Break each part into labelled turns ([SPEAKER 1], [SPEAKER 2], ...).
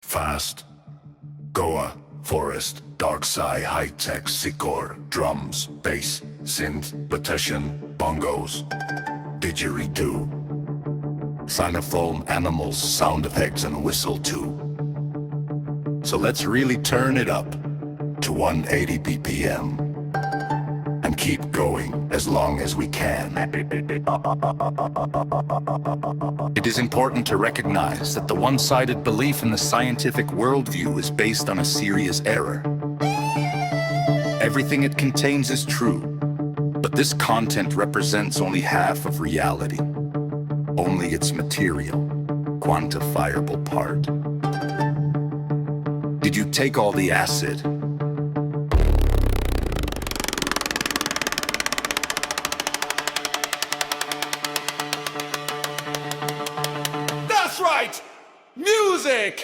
[SPEAKER 1] fast. Goa, forest, Dark-Psy, high-tech, Psycore, drums, bass, synth, percussion, bongos, Didgeridoo, Xylophone, animals, sound effects, and whistle too. So let's really turn it up to 180 BPM and keep going as long as we can. It is important to recognize that the one-sided belief in the scientific worldview is based on a serious error. Everything it contains is true, but this content represents only half of reality, only its material, quantifiable part. Did you take all the acid?
[SPEAKER 2] That's right! Music!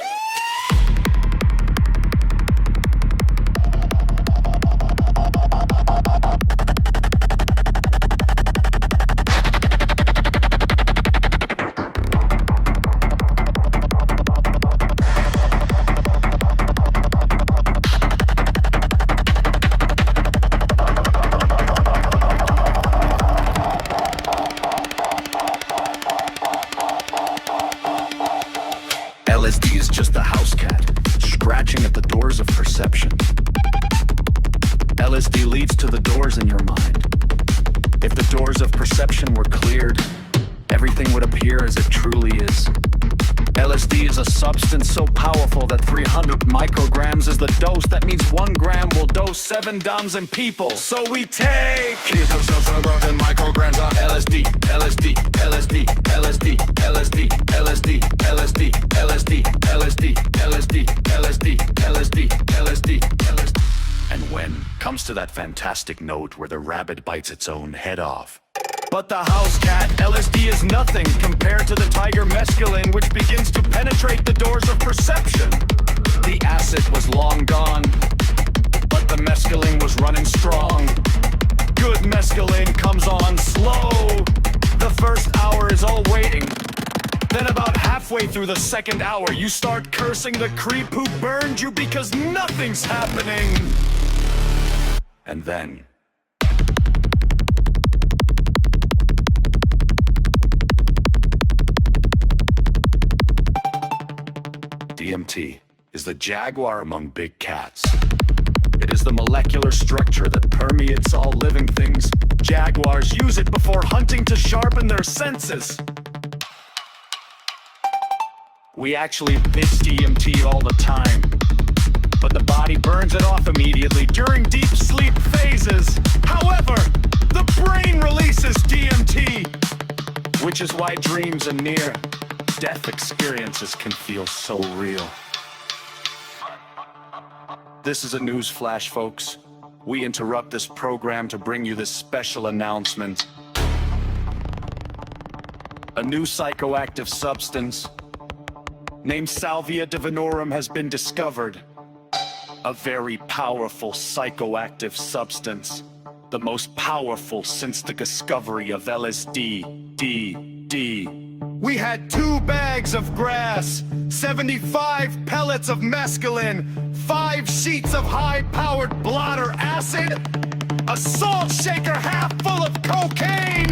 [SPEAKER 3] LSD is just a house cat, scratching at the doors of perception. LSD leads to the doors in your mind. If the doors of perception were cleared, everything would appear as it truly is. LSD is a substance so powerful that 300 micrograms is the dose. That means 1 gram will dose 7 dumbs and people. So we take
[SPEAKER 2] in micrograms of
[SPEAKER 3] LSD, LSD, LSD, LSD, LSD, LSD, LSD, LSD, LSD, LSD, LSD, LSD, LSD, LSD. And when comes to that fantastic note where the rabbit bites its own head off. But the house cat, LSD is nothing compared to the tiger mescaline, which begins to penetrate the doors of perception. The acid was long gone, but the mescaline was running strong. Good mescaline comes on slow. The first hour is all waiting. Then about halfway through the second hour, you start cursing the creep who burned you because nothing's happening. And then DMT is the jaguar among big cats. It is the molecular structure that permeates all living things. Jaguars use it before hunting to sharpen their senses. We actually miss DMT all the time, but the body burns it off immediately during deep sleep phases. However, the brain releases DMT, which is why dreams and near-death experiences can feel so real. This is a news flash, folks. We interrupt this program to bring you this special announcement. A new psychoactive substance named Salvia divinorum has been discovered. A very powerful psychoactive substance. The most powerful since the discovery of LSD. We had 2 bags of grass, 75 pellets of mescaline, 5 sheets of high-powered blotter acid, a salt shaker half full of cocaine,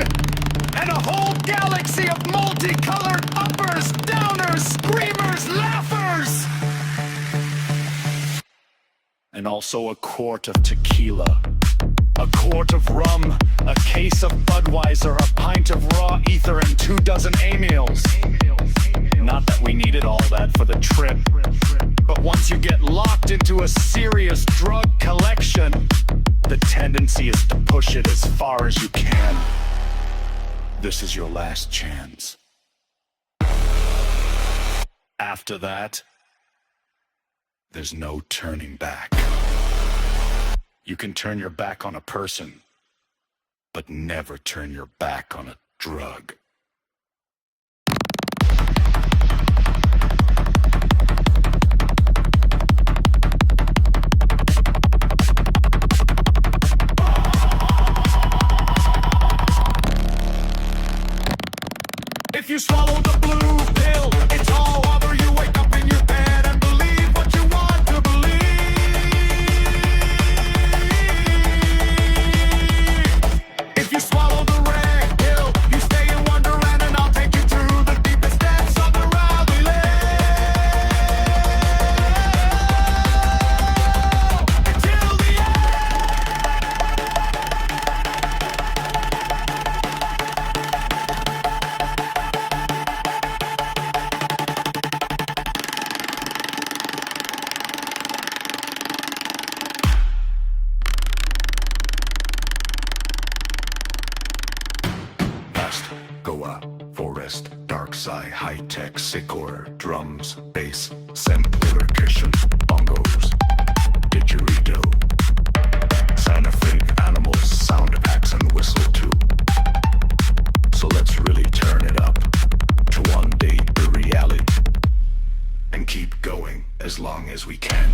[SPEAKER 3] and a whole galaxy of multicolored uppers, downers, screamers, laughers! And also a quart of tequila, a quart of rum, a case of Budweiser, a pint of raw ether, and 2 dozen amyls. Not that we needed all that for the trip, but once you get locked into a serious drug collection, the tendency is to push it as far as you can. This is your last chance. After that, there's no turning back. You can turn your back on a person, but never turn your back on a drug. If you swallow the blue pill, it's all over. You wake up in your bed and believe
[SPEAKER 1] Dark-Psy, high-tech, Psycore, drums, bass, synth, percussion, bongos, Didgeridoo, Xylophone, animals, sound packs, and whistle too. So let's really turn it up to one day the reality and keep going as long as we can.